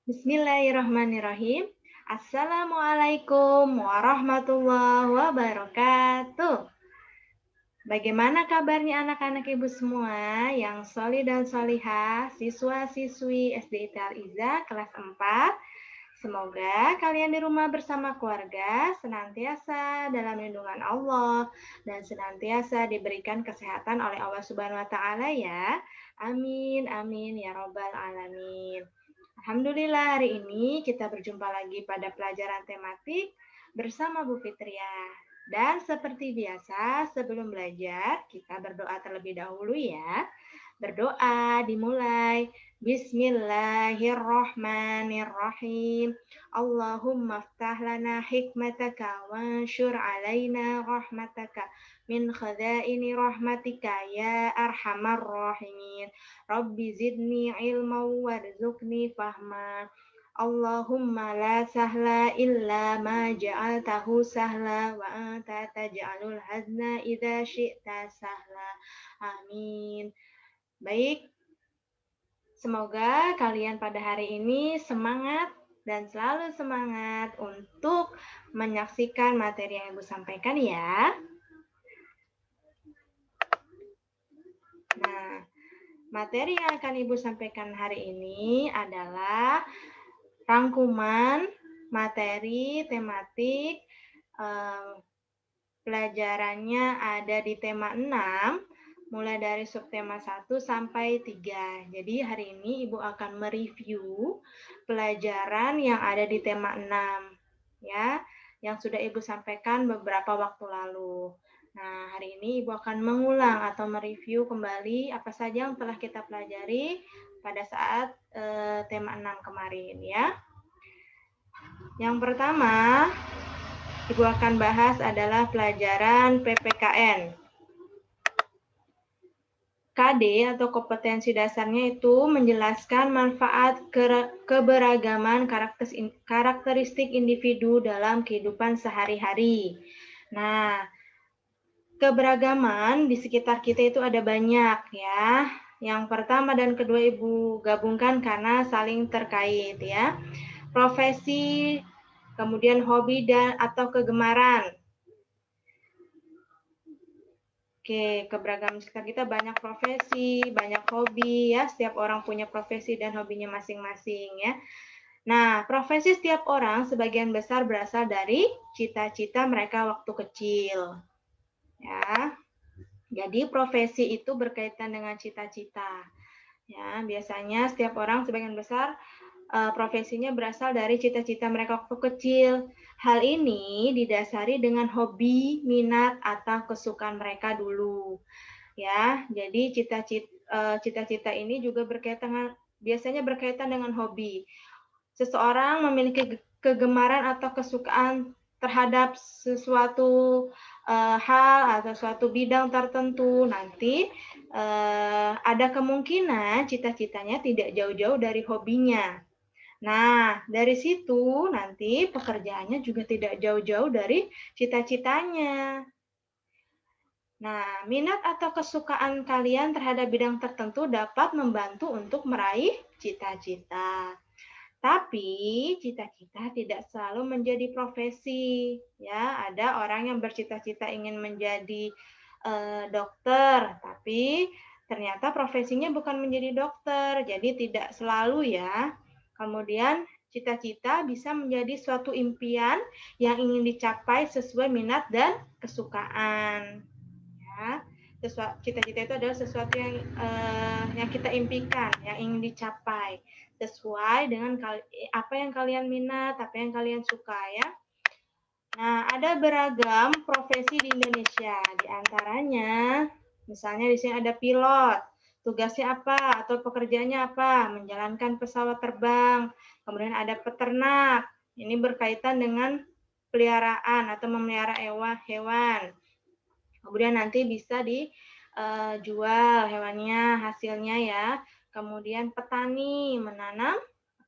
Bismillahirrahmanirrahim. Assalamualaikum warahmatullahi wabarakatuh. Bagaimana kabarnya anak-anak ibu semua yang solih dan solihah, siswa-siswi SD Ital Iza kelas 4? Semoga kalian di rumah bersama keluarga senantiasa dalam lindungan Allah dan senantiasa diberikan kesehatan oleh Allah Subhanahu wa taala ya. Amin amin ya robbal alamin. Alhamdulillah hari ini kita berjumpa lagi pada pelajaran tematik bersama Bu Fitria. Dan seperti biasa sebelum belajar kita berdoa terlebih dahulu ya. Berdoa dimulai. Bismillahirrahmanirrahim. Allahumma ftah lana hikmataka wansyur alaina rahmataka min khadaini rahmatika ya arhamar rahimin. Rabbi zidni ilma warzuqni fahma. Allahumma la sahla illa ma ja'altahu sahla wa anta taj'alul hazna idza syi'ta sahla. Amin. Baik, semoga kalian pada hari ini semangat dan selalu semangat untuk menyaksikan materi yang Ibu sampaikan ya. Nah, materi yang akan Ibu sampaikan hari ini adalah rangkuman materi tematik pelajarannya ada di tema 6, mulai dari subtema 1 sampai 3. Jadi hari ini Ibu akan mereview pelajaran yang ada di tema 6 ya, yang sudah Ibu sampaikan beberapa waktu lalu. Nah, hari ini Ibu akan mengulang atau mereview kembali apa saja yang telah kita pelajari pada saat tema 6 kemarin ya. Yang pertama, Ibu akan bahas adalah pelajaran PPKN. KD atau kompetensi dasarnya itu menjelaskan manfaat keberagaman karakteristik individu dalam kehidupan sehari-hari. Nah, keberagaman di sekitar kita itu ada banyak ya. Yang pertama dan kedua Ibu gabungkan karena saling terkait ya. Profesi, kemudian hobi dan atau kegemaran. Oke, keberagaman sekitar kita banyak profesi, banyak hobi ya. Setiap orang punya profesi dan hobinya masing-masing ya. Nah, profesi setiap orang sebagian besar berasal dari cita-cita mereka waktu kecil. Ya. Jadi profesi itu berkaitan dengan cita-cita. Ya, biasanya setiap orang sebagian besar profesinya berasal dari cita-cita mereka waktu kecil. Hal ini didasari dengan hobi, minat, atau kesukaan mereka dulu. Ya, jadi cita-cita ini juga biasanya berkaitan dengan hobi. Seseorang memiliki kegemaran atau kesukaan terhadap sesuatu hal atau suatu bidang tertentu, nanti ada kemungkinan cita-citanya tidak jauh-jauh dari hobinya. Nah, dari situ nanti pekerjaannya juga tidak jauh-jauh dari cita-citanya. Nah, minat atau kesukaan kalian terhadap bidang tertentu dapat membantu untuk meraih cita-cita. Tapi cita-cita tidak selalu menjadi profesi. Ya, ada orang yang bercita-cita ingin menjadi dokter, tapi ternyata profesinya bukan menjadi dokter. Jadi tidak selalu ya. Kemudian cita-cita bisa menjadi suatu impian yang ingin dicapai sesuai minat dan kesukaan. Ya, cita-cita itu adalah sesuatu yang kita impikan, yang ingin dicapai sesuai dengan apa yang kalian minat, apa yang kalian suka ya. Nah, ada beragam profesi di Indonesia. Di antaranya, misalnya di sini ada pilot. Tugasnya apa atau pekerjaannya apa? Menjalankan pesawat terbang. Kemudian ada peternak. Ini berkaitan dengan peliharaan atau memelihara hewan. Kemudian nanti bisa dijual hewannya, hasilnya ya. Kemudian petani menanam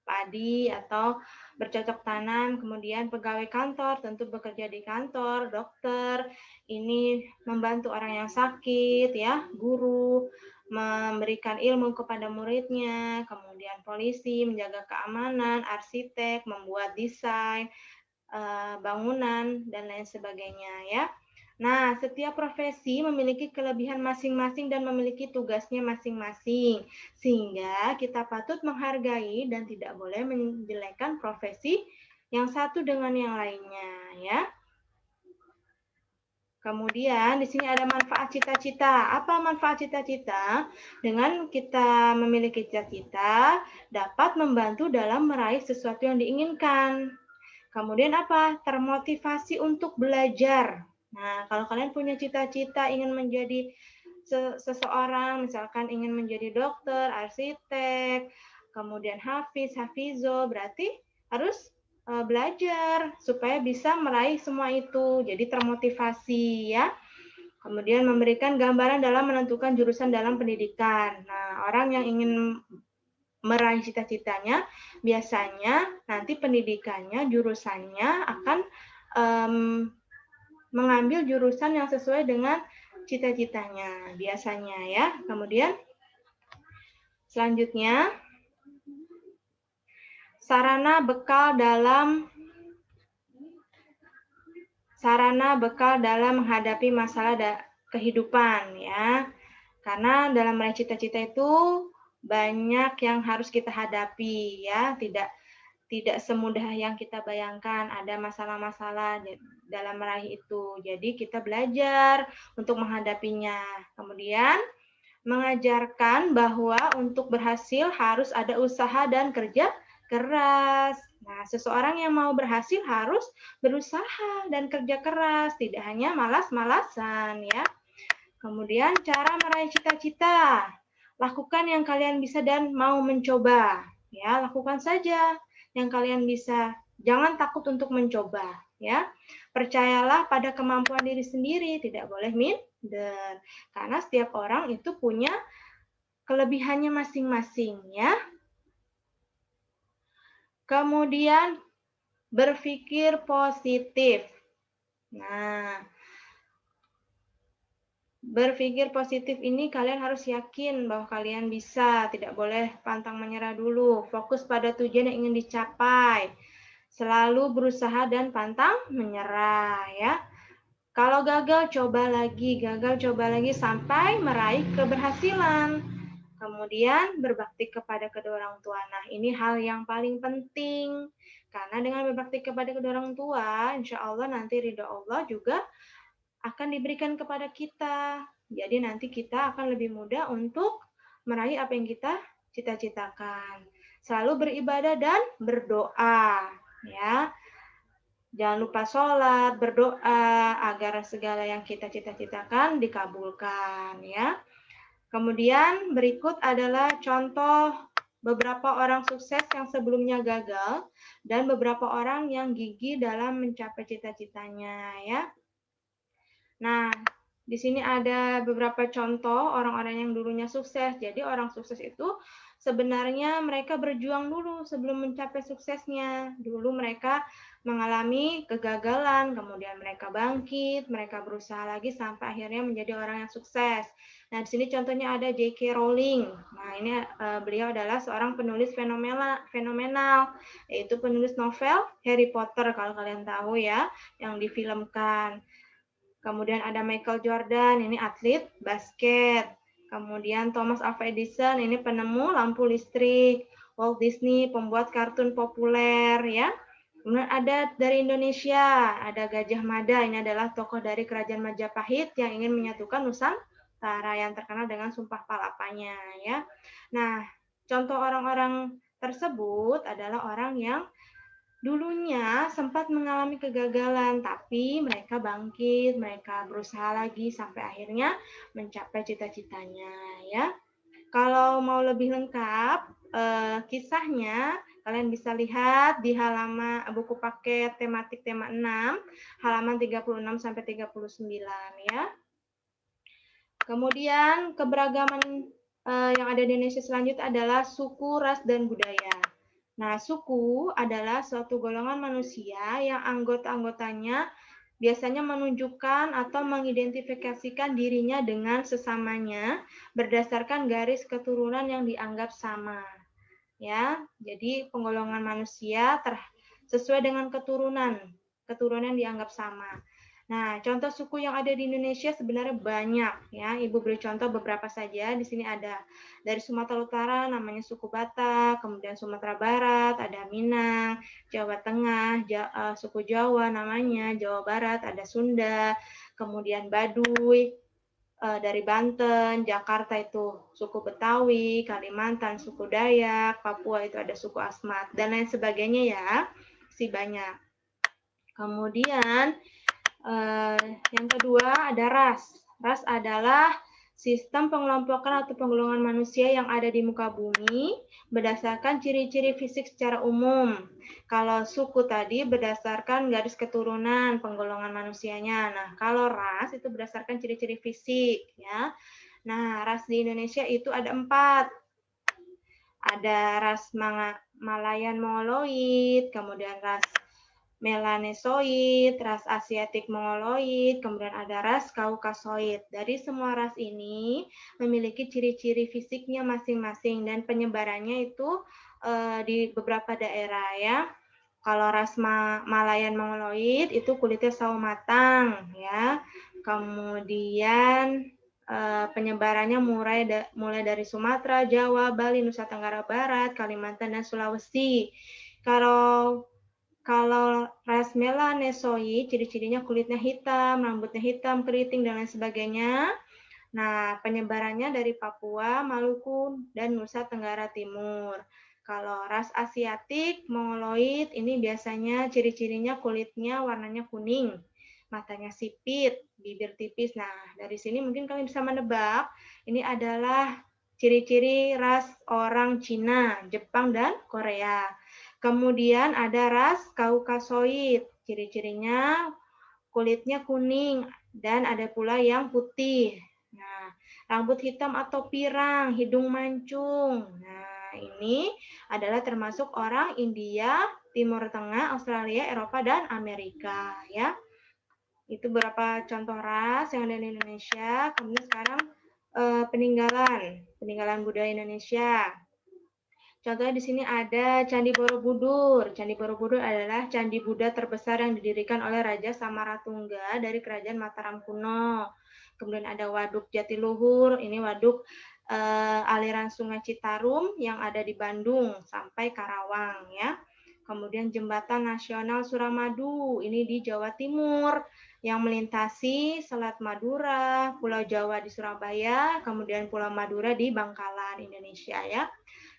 padi atau bercocok tanam, kemudian pegawai kantor tentu bekerja di kantor, dokter ini membantu orang yang sakit ya, guru memberikan ilmu kepada muridnya, kemudian polisi menjaga keamanan, arsitek membuat desain, bangunan, dan lain sebagainya ya. Nah, setiap profesi memiliki kelebihan masing-masing dan memiliki tugasnya masing-masing, sehingga kita patut menghargai dan tidak boleh menjelekkan profesi yang satu dengan yang lainnya ya. Kemudian di sini ada manfaat cita-cita. Apa manfaat cita-cita? Dengan kita memiliki cita-cita dapat membantu dalam meraih sesuatu yang diinginkan. Kemudian apa? Termotivasi untuk belajar. Nah, kalau kalian punya cita-cita ingin menjadi seseorang, misalkan ingin menjadi dokter, arsitek, kemudian hafiz, hafizo, berarti harus belajar supaya bisa meraih semua itu. Jadi termotivasi ya. Kemudian memberikan gambaran dalam menentukan jurusan dalam pendidikan. Nah, orang yang ingin meraih cita-citanya, biasanya nanti pendidikannya, jurusannya akan mengambil jurusan yang sesuai dengan cita-citanya, biasanya ya. Kemudian selanjutnya, sarana bekal dalam menghadapi masalah kehidupan ya. Karena dalam meraih cita-cita itu banyak yang harus kita hadapi ya, tidak semudah yang kita bayangkan, ada masalah-masalah dalam meraih itu. Jadi kita belajar untuk menghadapinya. Kemudian mengajarkan bahwa untuk berhasil harus ada usaha dan kerja keras. Nah, seseorang yang mau berhasil harus berusaha dan kerja keras, tidak hanya malas-malasan ya. Kemudian cara meraih cita-cita. Lakukan yang kalian bisa dan mau mencoba. Ya, lakukan saja yang kalian bisa. Jangan takut untuk mencoba, ya. Percayalah pada kemampuan diri sendiri, tidak boleh minder. Karena setiap orang itu punya kelebihannya masing-masing, ya. Kemudian berpikir positif. Nah, berpikir positif ini kalian harus yakin bahwa kalian bisa, tidak boleh pantang menyerah dulu, fokus pada tujuan yang ingin dicapai, selalu berusaha dan pantang menyerah ya. Kalau gagal coba lagi sampai meraih keberhasilan. Kemudian berbakti kepada kedua orang tua. Nah, ini hal yang paling penting. Karena dengan berbakti kepada kedua orang tua, insya Allah nanti ridho Allah juga akan diberikan kepada kita. Jadi nanti kita akan lebih mudah untuk meraih apa yang kita cita-citakan. Selalu beribadah dan berdoa, ya. Jangan lupa sholat, berdoa agar segala yang kita cita-citakan dikabulkan, ya. Kemudian berikut adalah contoh beberapa orang sukses yang sebelumnya gagal dan beberapa orang yang gigih dalam mencapai cita-citanya, ya. Nah, di sini ada beberapa contoh orang-orang yang dulunya sukses. Jadi orang sukses itu sebenarnya mereka berjuang dulu sebelum mencapai suksesnya. Dulu mereka mengalami kegagalan, kemudian mereka bangkit, mereka berusaha lagi sampai akhirnya menjadi orang yang sukses. Nah, di sini contohnya ada J.K. Rowling. Nah, ini beliau adalah seorang penulis fenomenal, yaitu penulis novel Harry Potter kalau kalian tahu ya, yang difilmkan. Kemudian ada Michael Jordan, ini atlet basket. Kemudian Thomas Alva Edison, ini penemu lampu listrik. Walt Disney, pembuat kartun populer ya. Kemudian ada dari Indonesia, ada Gajah Mada, ini adalah tokoh dari Kerajaan Majapahit yang ingin menyatukan Nusantara yang terkenal dengan Sumpah Palapanya ya. Nah, contoh orang-orang tersebut adalah orang yang dulunya sempat mengalami kegagalan, tapi mereka bangkit, mereka berusaha lagi sampai akhirnya mencapai cita-citanya ya. Kalau mau lebih lengkap kisahnya, kalian bisa lihat di halaman buku paket tematik tema 6, halaman 36 sampai 39 ya. Kemudian keberagaman yang ada di Indonesia selanjutnya adalah suku, ras, dan budaya. Nah, suku adalah suatu golongan manusia yang anggota-anggotanya biasanya menunjukkan atau mengidentifikasikan dirinya dengan sesamanya berdasarkan garis keturunan yang dianggap sama. Ya, jadi penggolongan manusia sesuai dengan keturunan yang dianggap sama. Nah, contoh suku yang ada di Indonesia sebenarnya banyak ya. Ibu beri contoh beberapa saja. Di sini ada dari Sumatera Utara namanya suku Batak, kemudian Sumatera Barat ada Minang, Jawa Tengah suku Jawa namanya, Jawa Barat ada Sunda, kemudian Baduy dari Banten, Jakarta itu suku Betawi, Kalimantan suku Dayak, Papua itu ada suku Asmat dan lain sebagainya ya. Si banyak. Kemudian yang kedua ada ras. Ras adalah sistem pengelompokan atau penggolongan manusia yang ada di muka bumi berdasarkan ciri-ciri fisik secara umum. Kalau suku tadi berdasarkan garis keturunan penggolongan manusianya. Nah, kalau ras itu berdasarkan ciri-ciri fisik ya. Nah, ras di Indonesia itu ada 4. Ada ras Malayan Mongoloid, kemudian ras Melanesoid, ras Asiatik Mongoloid, kemudian ada ras Kaukasoid. Dari semua ras ini memiliki ciri-ciri fisiknya masing-masing dan penyebarannya itu di beberapa daerah ya. Kalau ras Malayan Mongoloid itu kulitnya sawo matang ya. Kemudian penyebarannya mulai dari Sumatera, Jawa, Bali, Nusa Tenggara Barat, Kalimantan dan Sulawesi. Kalau ras Melanesoid, ciri-cirinya kulitnya hitam, rambutnya hitam, keriting, dan lain sebagainya. Nah, penyebarannya dari Papua, Maluku, dan Nusa Tenggara Timur. Kalau ras Asiatik, Mongoloid, ini biasanya ciri-cirinya kulitnya warnanya kuning, matanya sipit, bibir tipis. Nah, dari sini mungkin kalian bisa menebak, ini adalah ciri-ciri ras orang Cina, Jepang, dan Korea. Kemudian ada ras Kaukasoid, ciri-cirinya kulitnya kuning dan ada pula yang putih. Nah, rambut hitam atau pirang, hidung mancung. Nah, ini adalah termasuk orang India, Timur Tengah, Australia, Eropa, dan Amerika ya. Itu beberapa contoh ras yang ada di Indonesia. Kemudian sekarang peninggalan budaya Indonesia. Contohnya di sini ada Candi Borobudur. Candi Borobudur adalah candi Buddha terbesar yang didirikan oleh Raja Samaratungga dari Kerajaan Mataram kuno. Kemudian ada Waduk Jatiluhur, ini waduk aliran Sungai Citarum yang ada di Bandung sampai Karawang ya. Kemudian Jembatan Nasional Suramadu, ini di Jawa Timur yang melintasi Selat Madura, Pulau Jawa di Surabaya, kemudian Pulau Madura di Bangkalan, Indonesia ya.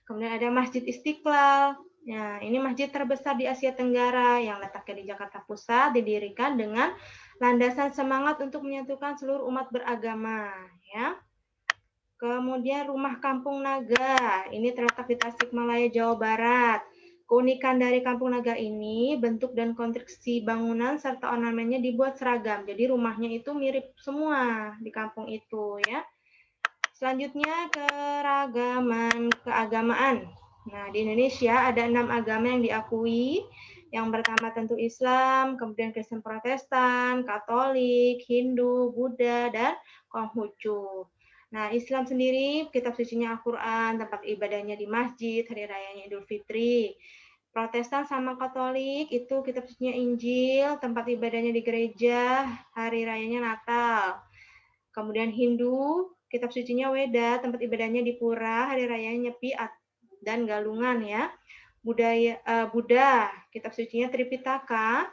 Kemudian ada Masjid Istiqlal. Nah, ini masjid terbesar di Asia Tenggara yang letaknya di Jakarta Pusat, didirikan dengan landasan semangat untuk menyatukan seluruh umat beragama, ya. Kemudian Rumah Kampung Naga, ini terletak di Tasikmalaya, Jawa Barat. Keunikan dari Kampung Naga ini, bentuk dan konstruksi bangunan serta ornamennya dibuat seragam. Jadi rumahnya itu mirip semua di kampung itu, ya. Selanjutnya keragaman keagamaan. Nah, di Indonesia ada 6 agama yang diakui. Yang pertama tentu Islam, kemudian Kristen Protestan, Katolik, Hindu, Buddha, dan Konghucu. Nah, Islam sendiri, kitab sucinya Al-Quran, tempat ibadahnya di masjid, hari rayanya Idul Fitri. Protestan sama Katolik itu kitab sucinya Injil, tempat ibadahnya di gereja, hari rayanya Natal. Kemudian Hindu, kitab sucinya Weda, tempat ibadahnya di pura, hari rayanya Nyepi dan Galungan ya. Buddha, kitab sucinya Tripitaka,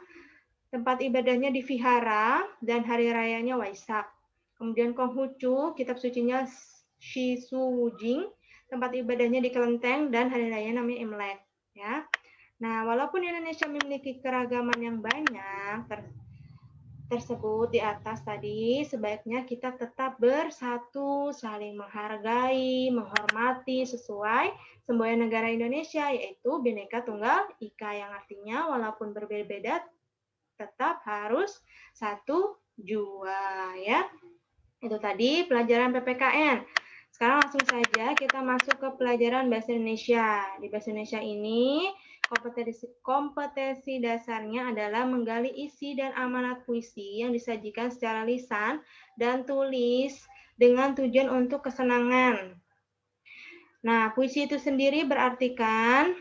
tempat ibadahnya di Vihara dan hari rayanya Waisak. Kemudian Konghucu, kitab sucinya Shizujing, tempat ibadahnya di Kelenteng dan hari raya namanya Imlek ya. Nah, walaupun Indonesia memiliki keragaman yang banyak tersebut di atas tadi, sebaiknya kita tetap bersatu, saling menghargai, menghormati sesuai semboyan negara Indonesia, yaitu Bhinneka Tunggal Ika, yang artinya walaupun berbeda-beda tetap harus satu jua ya. Itu tadi pelajaran PPKN. Sekarang langsung saja kita masuk ke pelajaran bahasa Indonesia. Di bahasa Indonesia ini Kompetensi dasarnya adalah menggali isi dan amanat puisi yang disajikan secara lisan dan tulis dengan tujuan untuk kesenangan. Nah, puisi itu sendiri berartikan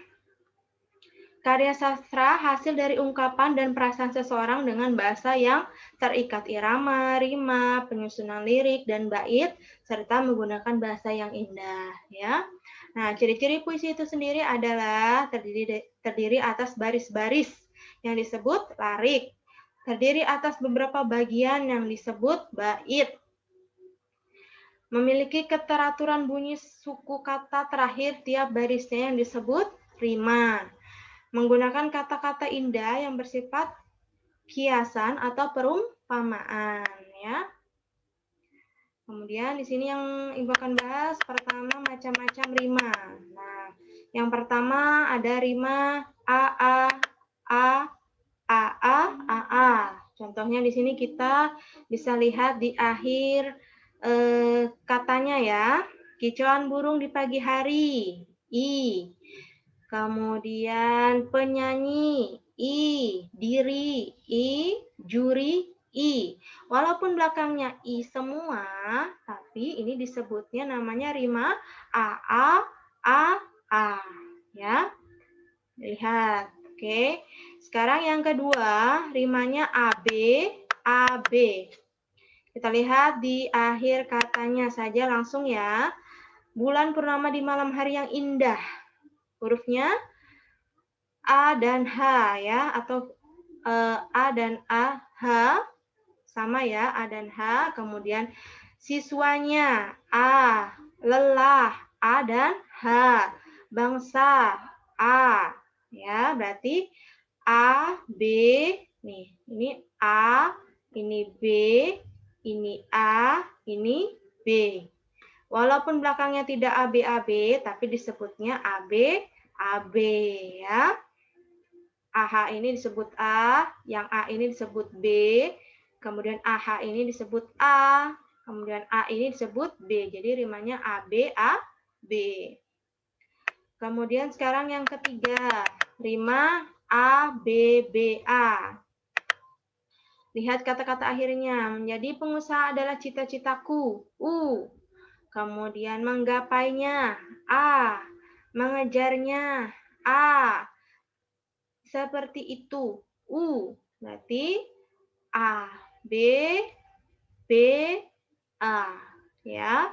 karya sastra hasil dari ungkapan dan perasaan seseorang dengan bahasa yang terikat irama, rima, penyusunan lirik, dan bait, serta menggunakan bahasa yang indah. Ya. Nah, ciri-ciri puisi itu sendiri adalah terdiri atas baris-baris yang disebut larik, terdiri atas beberapa bagian yang disebut bait, memiliki keteraturan bunyi suku kata terakhir tiap barisnya yang disebut rima, menggunakan kata-kata indah yang bersifat kiasan atau perumpamaan, ya. Kemudian di sini yang Ibu akan bahas pertama macam-macam rima. Nah, yang pertama ada rima a a a. Contohnya di sini kita bisa lihat di akhir katanya ya. Kicauan burung di pagi hari, i. Kemudian penyanyi, i. Diri, i. Juri, i. Walaupun belakangnya i semua, tapi ini disebutnya namanya rima a a. Ya. Lihat. Oke. Sekarang yang kedua, rimanya ab, ab. Kita lihat di akhir katanya saja langsung ya. Bulan purnama di malam hari yang indah. Hurufnya A dan H ya, atau A dan A, H, sama ya, A dan H. Kemudian siswanya A, lelah, A dan H. Bangsa, A. Ya, berarti A, B, nih, ini A, ini B, ini A, ini B. Walaupun belakangnya tidak AB, tapi disebutnya AB, AB ya. AH ini disebut A, yang A ini disebut B, kemudian AH ini disebut A, kemudian A ini disebut B. Jadi rimanya AB, A, B. Kemudian sekarang yang ketiga, rima A, B, B, A. Lihat kata-kata akhirnya, menjadi pengusaha adalah cita-citaku, U. Kemudian menggapainya, A. Mengejarnya, A. Seperti itu, U. Berarti A, B, B, A. Ya.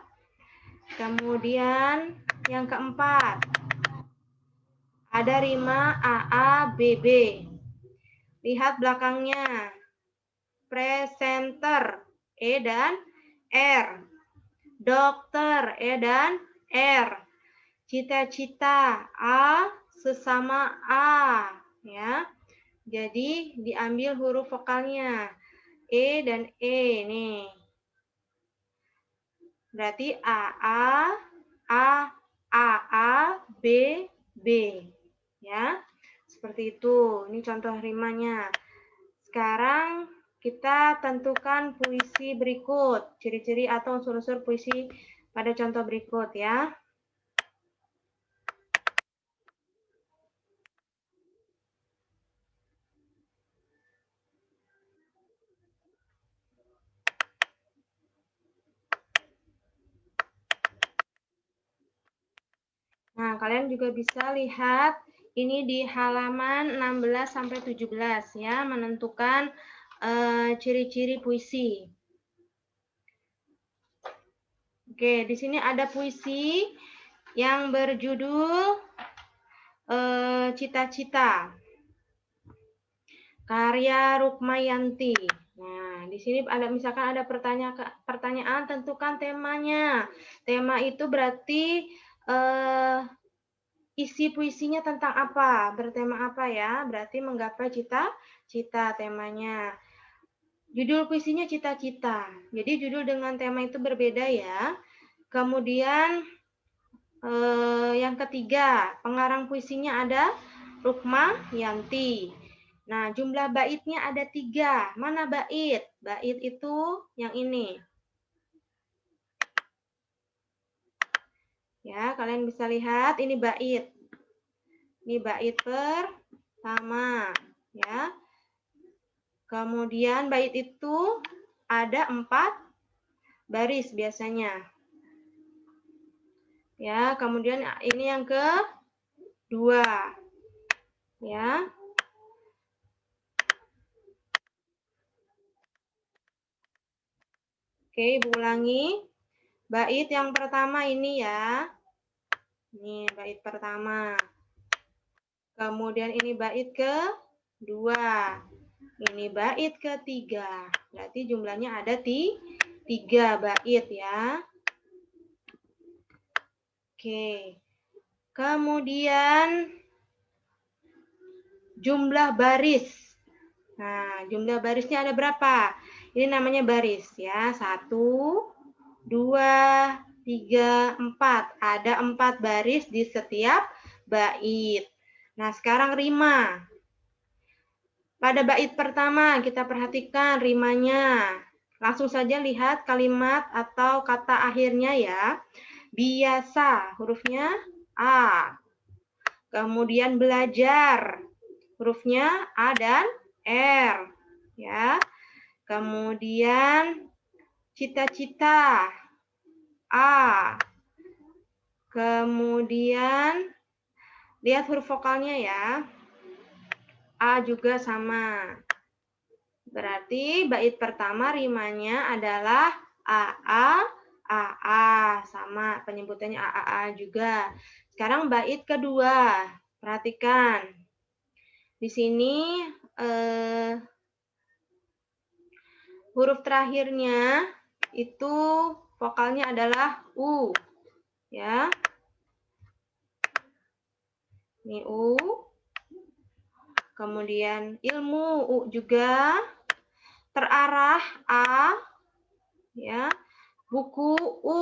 Kemudian yang keempat, ada rima AA, BB. Lihat belakangnya, presenter, E dan R. Dokter, E dan R. Cita-cita, A, sesama A. Ya. Jadi diambil huruf vokalnya E dan E nih. Berarti A, B, B. Ya. Seperti itu. Ini contoh rimanya. Sekarang kita tentukan puisi berikut, ciri-ciri atau unsur-unsur puisi pada contoh berikut ya. Nah, kalian juga bisa lihat ini di halaman 16 sampai 17 ya, menentukan ciri-ciri puisi. Oke, di sini ada puisi yang berjudul Cita-Cita. Karya Rukmayanti. Nah, di sini ada misalkan ada pertanyaan tentukan temanya. Tema itu berarti isi puisinya tentang apa? Bertema apa ya? Berarti menggapai cita-cita temanya. Judul puisinya cita-cita. Jadi judul dengan tema itu berbeda ya. Kemudian yang ketiga, pengarang puisinya ada Rukmayanti. Nah, jumlah baitnya ada 3. Mana bait? Bait itu yang ini. Ya, kalian bisa lihat ini bait. Ini bait pertama, ya. Kemudian bait itu ada 4 baris biasanya. Ya, kemudian ini yang kedua. Ya. Oke, Ibu ulangi. Bait yang pertama ini ya. Ini bait pertama. Kemudian ini bait kedua. Ini bait ketiga. Berarti jumlahnya ada 3 bait ya. Oke. Kemudian jumlah baris. Nah, jumlah barisnya ada berapa? Ini namanya baris ya. 1, 2, 3, 4. Ada 4 baris di setiap bait. Nah, sekarang rima. Pada bait pertama kita perhatikan rimanya. Langsung saja lihat kalimat atau kata akhirnya ya. Biasa, hurufnya A. Kemudian belajar, hurufnya A dan R. Ya. Kemudian cita-cita, A. Kemudian lihat huruf vokalnya ya. A juga sama. Berarti bait pertama rimanya adalah AA, AA. Sama, penyebutannya AAA juga. Sekarang bait kedua. Perhatikan. Di sini huruf terakhirnya itu vokalnya adalah U. Ya. Ini U. Kemudian ilmu U juga. Terarah A. Ya. Buku U.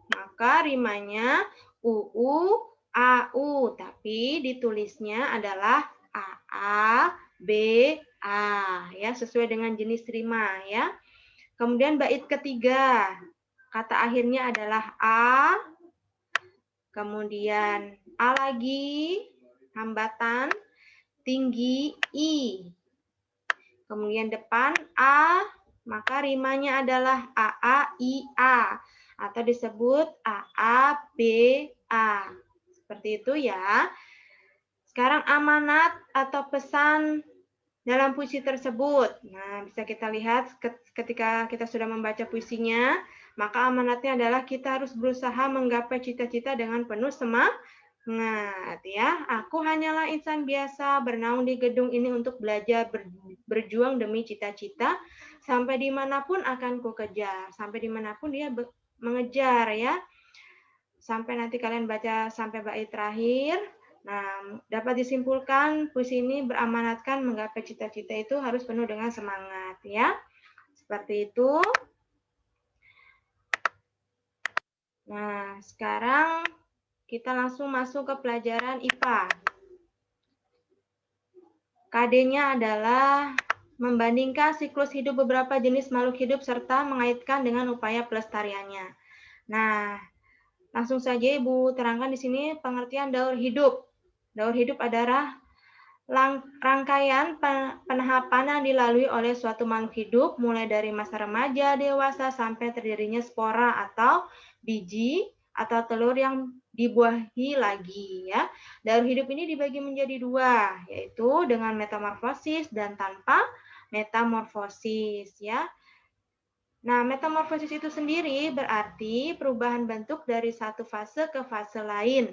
Maka rimanya UU, AU. Tapi ditulisnya adalah AA, BA. Ya, sesuai dengan jenis rima ya. Kemudian bait ketiga. Kata akhirnya adalah A. Kemudian A lagi, hambatan, tinggi I. Kemudian depan A, maka rimanya adalah AAIA atau disebut AABA. Seperti itu ya. Sekarang amanat atau pesan dalam puisi tersebut. Nah, bisa kita lihat ketika kita sudah membaca puisinya, maka amanatnya adalah kita harus berusaha menggapai cita-cita dengan penuh semangat. Ya, aku hanyalah insan biasa bernaung di gedung ini untuk belajar, berjuang demi cita-cita, sampai dimanapun akan ku kejar, sampai dimanapun dia mengejar ya. Sampai nanti kalian baca sampai bait terakhir. Nah, dapat disimpulkan puisi ini beramanatkan menggapai cita-cita itu harus penuh dengan semangat ya. Seperti itu. Nah, sekarang kita langsung masuk ke pelajaran IPA. KD-nya adalah membandingkan siklus hidup beberapa jenis makhluk hidup serta mengaitkan dengan upaya pelestariannya. Nah, langsung saja Ibu terangkan di sini pengertian daur hidup. Daur hidup adalah rangkaian penahapan yang dilalui oleh suatu makhluk hidup mulai dari masa remaja, dewasa, sampai terdirinya spora atau biji atau telur yang dibuahi lagi ya. Daur hidup ini dibagi menjadi 2, yaitu dengan metamorfosis dan tanpa metamorfosis ya. Nah, metamorfosis itu sendiri berarti perubahan bentuk dari satu fase ke fase lain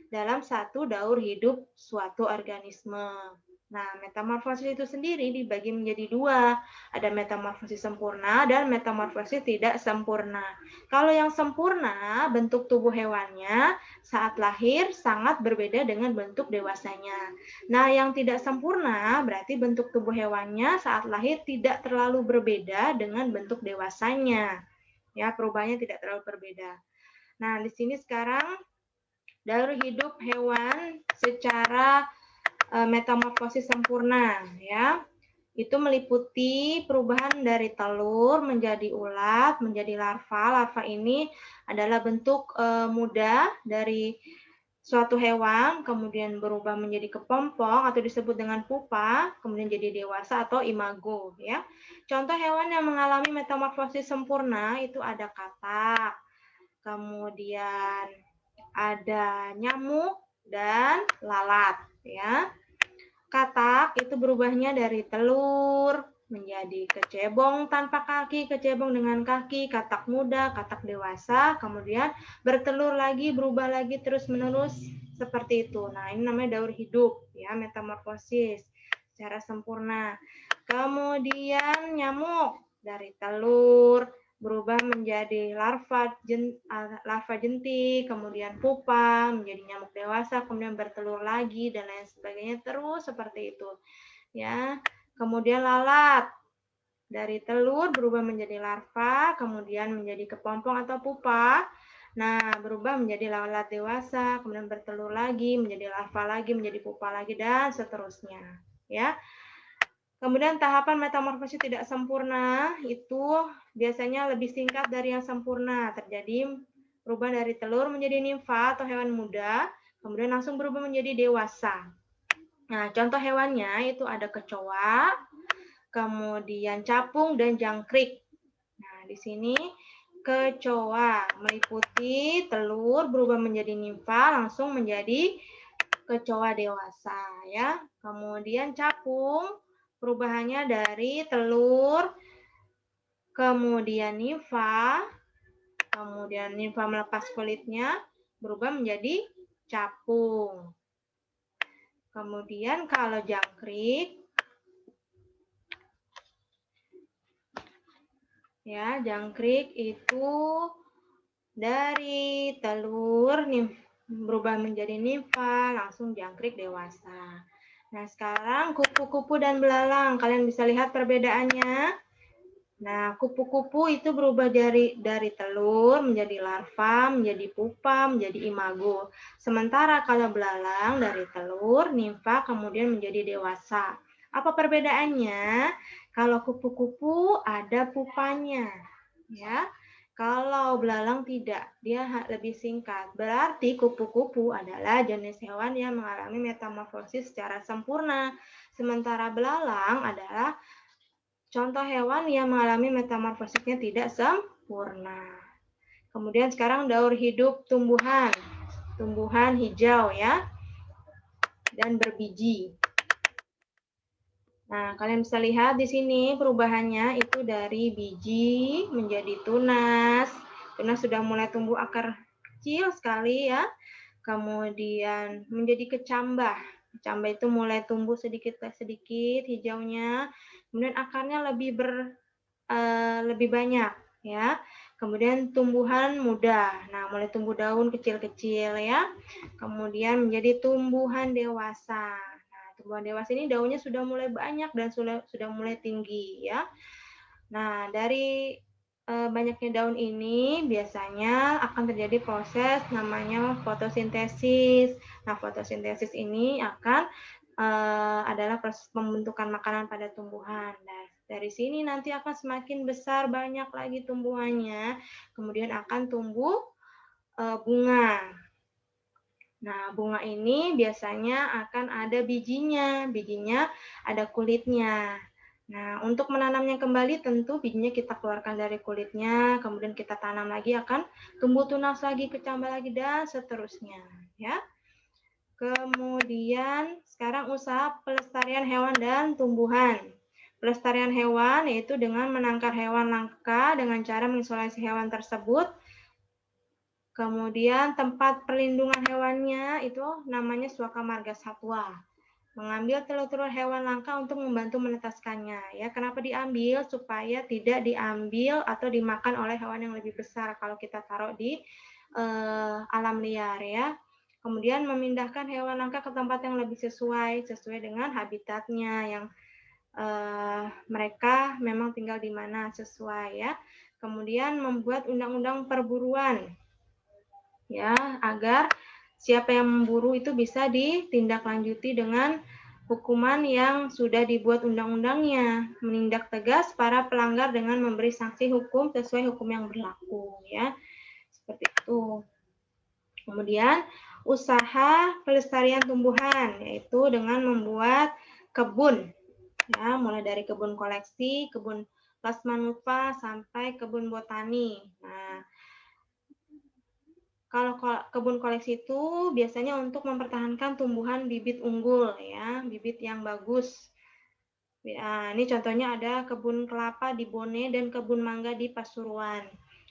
dalam satu daur hidup suatu organisme. Nah, metamorfosis itu sendiri dibagi menjadi 2. Ada metamorfosis sempurna dan metamorfosis tidak sempurna. Kalau yang sempurna, bentuk tubuh hewannya saat lahir sangat berbeda dengan bentuk dewasanya. Nah, yang tidak sempurna berarti bentuk tubuh hewannya saat lahir tidak terlalu berbeda dengan bentuk dewasanya. Ya, perubahannya tidak terlalu berbeda. Nah, di sini sekarang daur hidup hewan secara metamorfosis sempurna ya. Itu meliputi perubahan dari telur menjadi ulat, menjadi larva. Larva ini adalah bentuk muda dari suatu hewan kemudian berubah menjadi kepompong atau disebut dengan pupa, kemudian jadi dewasa atau imago ya. Contoh hewan yang mengalami metamorfosis sempurna itu ada katak, kemudian ada nyamuk dan lalat ya. Katak itu berubahnya dari telur menjadi kecebong tanpa kaki, kecebong dengan kaki, katak muda, katak dewasa, kemudian bertelur lagi, berubah lagi terus-menerus seperti itu. Nah, ini namanya daur hidup ya, metamorfosis secara sempurna. Kemudian nyamuk dari telur berubah menjadi larva jentik, kemudian pupa, menjadi nyamuk dewasa, kemudian bertelur lagi dan lain sebagainya terus seperti itu. Ya. Kemudian lalat dari telur berubah menjadi larva, kemudian menjadi kepompong atau pupa. Nah, berubah menjadi lalat dewasa, kemudian bertelur lagi, menjadi larva lagi, menjadi pupa lagi dan seterusnya. Ya. Kemudian tahapan metamorfosis tidak sempurna itu biasanya lebih singkat dari yang sempurna. Terjadi berubah dari telur menjadi nimfa atau hewan muda, kemudian langsung berubah menjadi dewasa. Nah, contoh hewannya itu ada kecoa, kemudian capung dan jangkrik. Nah, di sini kecoa meliputi telur berubah menjadi nimfa langsung menjadi kecoa dewasa ya. Kemudian capung perubahannya dari telur, kemudian nimfa, kemudian nimfa melepas kulitnya, berubah menjadi capung. Kemudian kalau jangkrik, ya jangkrik itu dari telur berubah menjadi nimfa, langsung jangkrik dewasa. Nah, sekarang kupu-kupu dan belalang. Kalian bisa lihat perbedaannya. Nah, kupu-kupu itu berubah dari telur menjadi larva, menjadi pupa, menjadi imago. Sementara kalau belalang dari telur, nimfa, kemudian menjadi dewasa. Apa perbedaannya? Kalau kupu-kupu ada pupanya, ya. Kalau belalang tidak, dia lebih singkat. Berarti kupu-kupu adalah jenis hewan yang mengalami metamorfosis secara sempurna. Sementara belalang adalah contoh hewan yang mengalami metamorfosisnya tidak sempurna. Kemudian sekarang daur hidup tumbuhan. Tumbuhan hijau ya. Dan berbiji. Nah, kalian bisa lihat di sini perubahannya itu dari biji menjadi tunas. Tunas sudah mulai tumbuh akar kecil sekali ya. Kemudian menjadi kecambah. Kecambah itu mulai tumbuh sedikit hijaunya. Kemudian akarnya lebih banyak ya. Kemudian tumbuhan muda. Nah, mulai tumbuh daun kecil-kecil ya. Kemudian menjadi tumbuhan dewasa. Tumbuhan dewasa ini daunnya sudah mulai banyak dan sudah mulai tinggi ya. Nah, dari banyaknya daun ini biasanya akan terjadi proses namanya fotosintesis. Nah, fotosintesis ini akan adalah proses pembentukan makanan pada tumbuhan. Nah, dari sini nanti akan semakin besar banyak lagi tumbuhannya, kemudian akan tumbuh bunga. Nah, bunga ini biasanya akan ada bijinya. Bijinya ada kulitnya. Nah, untuk menanamnya kembali tentu bijinya kita keluarkan dari kulitnya, kemudian kita tanam lagi akan tumbuh tunas lagi, kecambah lagi dan seterusnya, ya. Kemudian sekarang usaha pelestarian hewan dan tumbuhan. Pelestarian hewan yaitu dengan menangkar hewan langka dengan cara mengisolasi hewan tersebut. Kemudian tempat perlindungan hewannya itu namanya suaka marga satwa. Mengambil telur-telur hewan langka untuk membantu menetaskannya. Ya, kenapa diambil? Supaya tidak diambil atau dimakan oleh hewan yang lebih besar kalau kita taruh di alam liar ya. Kemudian memindahkan hewan langka ke tempat yang lebih sesuai dengan habitatnya yang mereka memang tinggal di mana sesuai ya. Kemudian membuat undang-undang perburuan ya, agar siapa yang memburu itu bisa ditindaklanjuti dengan hukuman yang sudah dibuat undang-undangnya, menindak tegas para pelanggar dengan memberi sanksi hukum sesuai hukum yang berlaku ya. Seperti itu. Kemudian usaha pelestarian tumbuhan, yaitu dengan membuat kebun, ya, mulai dari kebun koleksi, kebun plasmanupa sampai kebun botani. Nah, kalau kebun koleksi itu biasanya untuk mempertahankan tumbuhan bibit unggul, ya, bibit yang bagus. Ya, ini contohnya ada kebun kelapa di Bone dan kebun mangga di Pasuruan.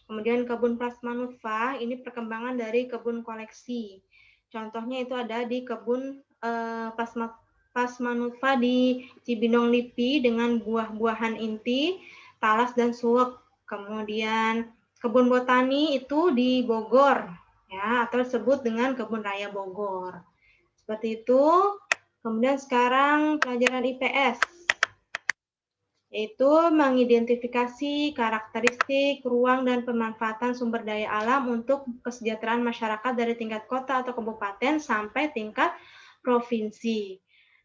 Kemudian kebun plasmanupa ini perkembangan dari kebun koleksi. Contohnya itu ada di kebun plasmanupa di Cibinong Lipi dengan buah-buahan inti, talas dan suwek. Kemudian kebun botani itu di Bogor, ya, atau disebut dengan Kebun Raya Bogor. Seperti itu. Kemudian sekarang pelajaran IPS, yaitu mengidentifikasi karakteristik, ruang, dan pemanfaatan sumber daya alam untuk kesejahteraan masyarakat dari tingkat kota atau kabupaten sampai tingkat provinsi.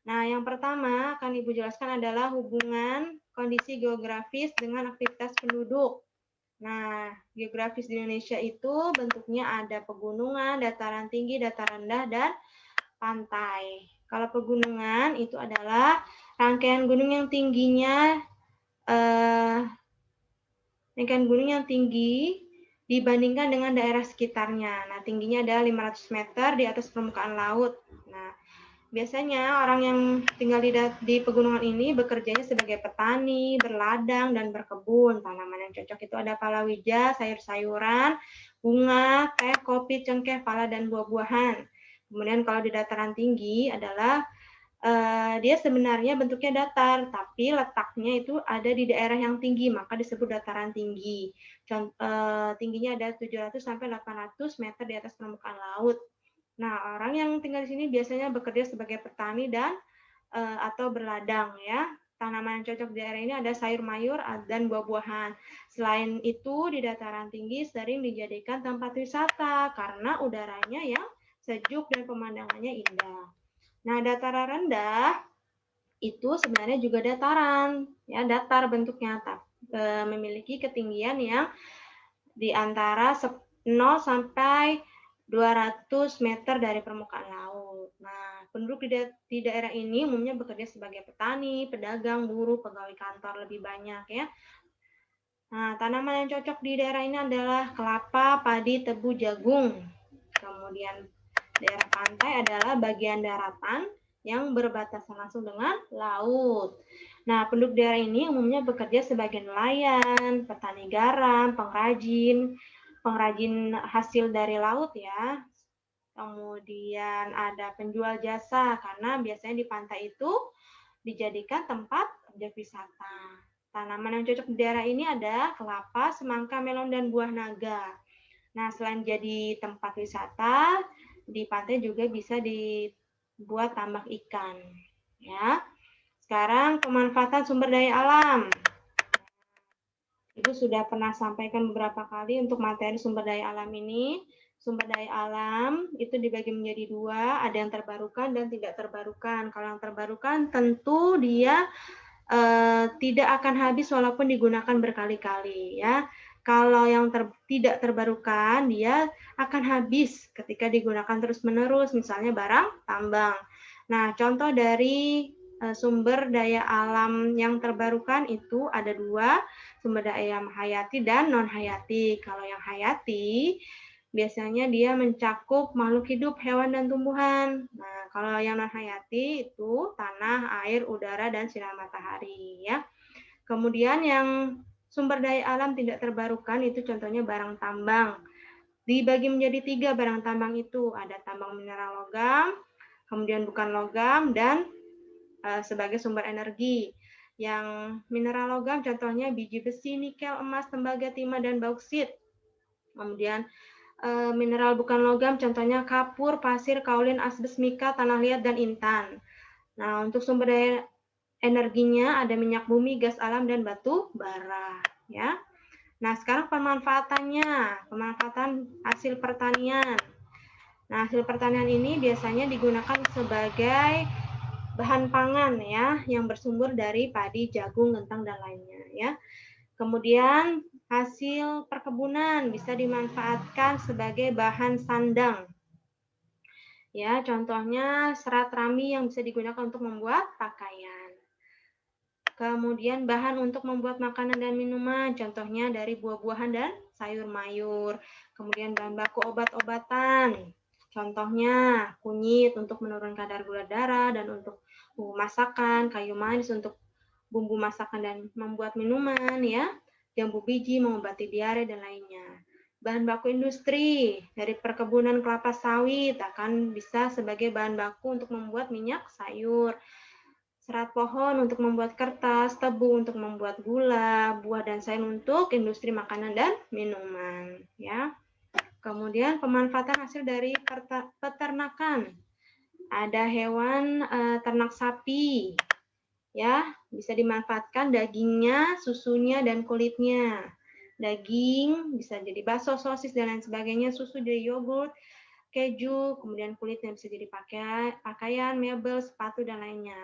Nah, yang pertama akan Ibu jelaskan adalah hubungan kondisi geografis dengan aktivitas penduduk. Nah, geografis di Indonesia itu bentuknya ada pegunungan, dataran tinggi, dataran rendah, dan pantai. Kalau pegunungan itu adalah rangkaian gunung yang tingginya rangkaian gunung yang tinggi dibandingkan dengan daerah sekitarnya. Nah, tingginya adalah 500 meter di atas permukaan laut. Nah, biasanya orang yang tinggal di pegunungan ini bekerjanya sebagai petani, berladang, dan berkebun. Tanaman yang cocok itu ada palawija, sayur-sayuran, bunga, teh, kopi, cengkeh, pala, dan buah-buahan. Kemudian kalau di dataran tinggi adalah dia sebenarnya bentuknya datar, tapi letaknya itu ada di daerah yang tinggi, maka disebut dataran tinggi. Tingginya ada 700 sampai 800 meter di atas permukaan laut. Nah, orang yang tinggal di sini biasanya bekerja sebagai petani dan atau berladang, ya. Tanaman yang cocok di daerah ini ada sayur mayur dan buah-buahan. Selain itu, di dataran tinggi sering dijadikan tempat wisata karena udaranya yang sejuk dan pemandangannya indah. Nah, dataran rendah itu sebenarnya juga dataran, ya, datar bentuknya, memiliki ketinggian yang di antara 0 sampai 200 meter dari permukaan laut. Nah, penduduk di daerah ini umumnya bekerja sebagai petani, pedagang, buruh, pegawai kantor lebih banyak, ya. Nah, tanaman yang cocok di daerah ini adalah kelapa, padi, tebu, jagung. Kemudian daerah pantai adalah bagian daratan yang berbatasan langsung dengan laut. Nah, penduduk daerah ini umumnya bekerja sebagai nelayan, petani garam, pengrajin hasil dari laut, ya. Kemudian ada penjual jasa karena biasanya di pantai itu dijadikan tempat objek wisata. Tanaman yang cocok di daerah ini ada kelapa, semangka, melon, dan buah naga. Nah, selain jadi tempat wisata, di pantai juga bisa dibuat tambak ikan, ya. Sekarang pemanfaatan sumber daya alam. Ibu sudah pernah sampaikan beberapa kali untuk materi sumber daya alam ini. Sumber daya alam itu dibagi menjadi dua, ada yang terbarukan dan tidak terbarukan. Kalau yang terbarukan tentu dia tidak akan habis walaupun digunakan berkali-kali, ya. Kalau yang tidak terbarukan, dia akan habis ketika digunakan terus-menerus, misalnya barang tambang. Nah, contoh dari sumber daya alam yang terbarukan itu ada dua, sumber daya hayati dan non-hayati. Kalau yang hayati, biasanya dia mencakup makhluk hidup, hewan, dan tumbuhan. Nah, kalau yang non-hayati itu tanah, air, udara, dan sinar matahari, ya. Kemudian yang sumber daya alam tidak terbarukan itu contohnya barang tambang. Dibagi menjadi tiga barang tambang itu, ada tambang mineral logam, kemudian bukan logam, dan sebagai sumber energi. Yang mineral logam contohnya biji besi, nikel, emas, tembaga, timah, dan bauksit. Kemudian mineral bukan logam contohnya kapur, pasir, kaolin, asbes, mika, tanah liat, dan intan. Nah, untuk sumber daya energinya ada minyak bumi, gas alam, dan batu bara, ya. Nah, sekarang pemanfaatannya, pemanfaatan hasil pertanian. Nah, hasil pertanian ini biasanya digunakan sebagai bahan pangan, ya, yang bersumber dari padi, jagung, kentang, dan lainnya, ya. Kemudian hasil perkebunan bisa dimanfaatkan sebagai bahan sandang. Ya, contohnya serat rami yang bisa digunakan untuk membuat pakaian. Kemudian bahan untuk membuat makanan dan minuman, contohnya dari buah-buahan dan sayur mayur. Kemudian bahan baku obat-obatan, contohnya kunyit untuk menurunkan kadar gula darah dan untuk bumbu masakan, kayu manis untuk bumbu masakan dan membuat minuman, ya, jambu biji mengobati diare dan lainnya. Bahan baku industri dari perkebunan kelapa sawit akan bisa sebagai bahan baku untuk membuat minyak sayur. Serat pohon untuk membuat kertas, tebu untuk membuat gula, buah dan sayur untuk industri makanan dan minuman, ya. Kemudian pemanfaatan hasil dari peternakan. Ada hewan ternak sapi, ya, bisa dimanfaatkan dagingnya, susunya dan kulitnya. Daging bisa jadi bakso, sosis dan lain sebagainya, susu jadi yogurt, keju, kemudian kulitnya bisa jadi pakaian, mebel, sepatu dan lainnya.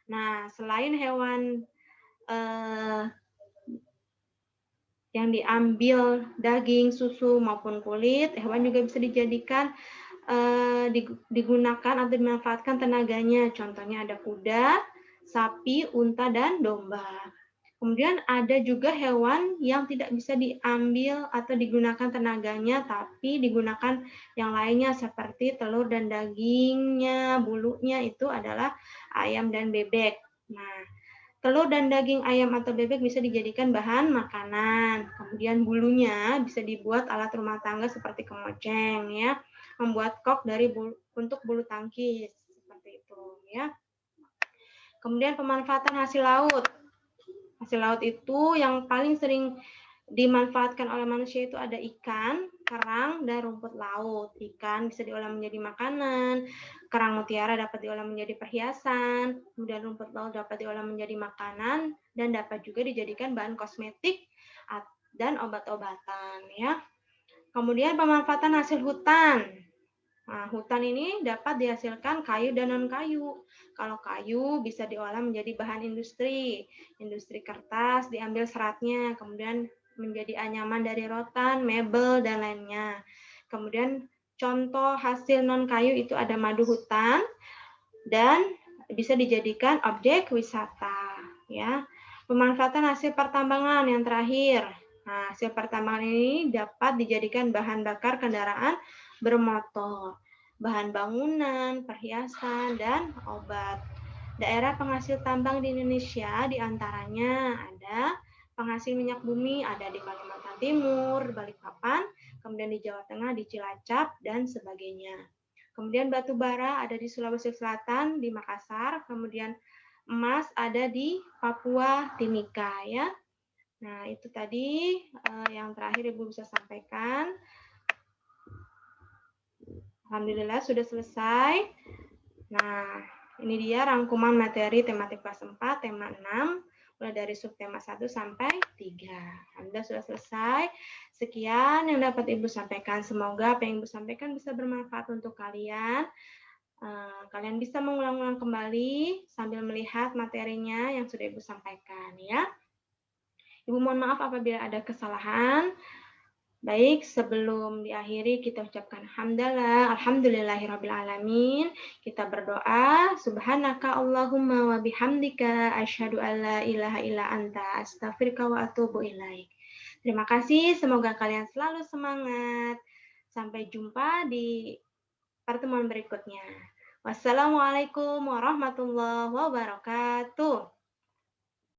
Nah, selain hewan yang diambil daging, susu maupun kulit, hewan juga bisa dijadikan digunakan atau dimanfaatkan tenaganya. Contohnya ada kuda, sapi, unta, dan domba. Kemudian ada juga hewan yang tidak bisa diambil atau digunakan tenaganya, tapi digunakan yang lainnya seperti telur dan dagingnya, bulunya itu adalah ayam dan bebek. Nah, telur dan daging ayam atau bebek bisa dijadikan bahan makanan. Kemudian bulunya bisa dibuat alat rumah tangga seperti kemoceng, ya, membuat kok dari untuk bulu tangkis seperti itu, ya. Kemudian pemanfaatan hasil laut. Hasil laut itu yang paling sering dimanfaatkan oleh manusia itu ada ikan, kerang, dan rumput laut. Ikan bisa diolah menjadi makanan, kerang mutiara dapat diolah menjadi perhiasan, kemudian rumput laut dapat diolah menjadi makanan, dan dapat juga dijadikan bahan kosmetik dan obat-obatan, ya. Kemudian pemanfaatan hasil hutan. Nah, hutan ini dapat dihasilkan kayu dan non-kayu. Kalau kayu bisa diolah menjadi bahan industri. Industri kertas diambil seratnya, kemudian menjadi anyaman dari rotan, mebel, dan lainnya. Kemudian contoh hasil non-kayu itu ada madu hutan dan bisa dijadikan objek wisata. Ya. Pemanfaatan hasil pertambangan yang terakhir. Nah, hasil pertambangan ini dapat dijadikan bahan bakar kendaraan bermotor, bahan bangunan, perhiasan, dan obat. Daerah penghasil tambang di Indonesia diantaranya ada penghasil minyak bumi ada di Kalimantan Timur, Balikpapan, kemudian di Jawa Tengah, di Cilacap, dan sebagainya. Kemudian batu bara ada di Sulawesi Selatan, di Makassar, kemudian emas ada di Papua Timika, ya. Nah, itu tadi yang terakhir Ibu bisa sampaikan. Alhamdulillah sudah selesai. Nah, ini dia rangkuman materi tematik kelas 4, tema 6, mulai dari subtema 1 sampai 3. Alhamdulillah sudah selesai. Sekian yang dapat Ibu sampaikan. Semoga apa yang Ibu sampaikan bisa bermanfaat untuk kalian. Kalian bisa mengulang-ulang kembali sambil melihat materinya yang sudah Ibu sampaikan, ya. Ibu mohon maaf apabila ada kesalahan. Baik, sebelum diakhiri kita ucapkan hamdalah, alhamdulillahirrabbilalamin. Kita berdoa, subhanaka Allahumma wa bihamdika, asyhadu an la ilaha illa anta, astaghfiruka wa atubu ilaik. Terima kasih, semoga kalian selalu semangat. Sampai jumpa di pertemuan berikutnya. Wassalamualaikum warahmatullahi wabarakatuh.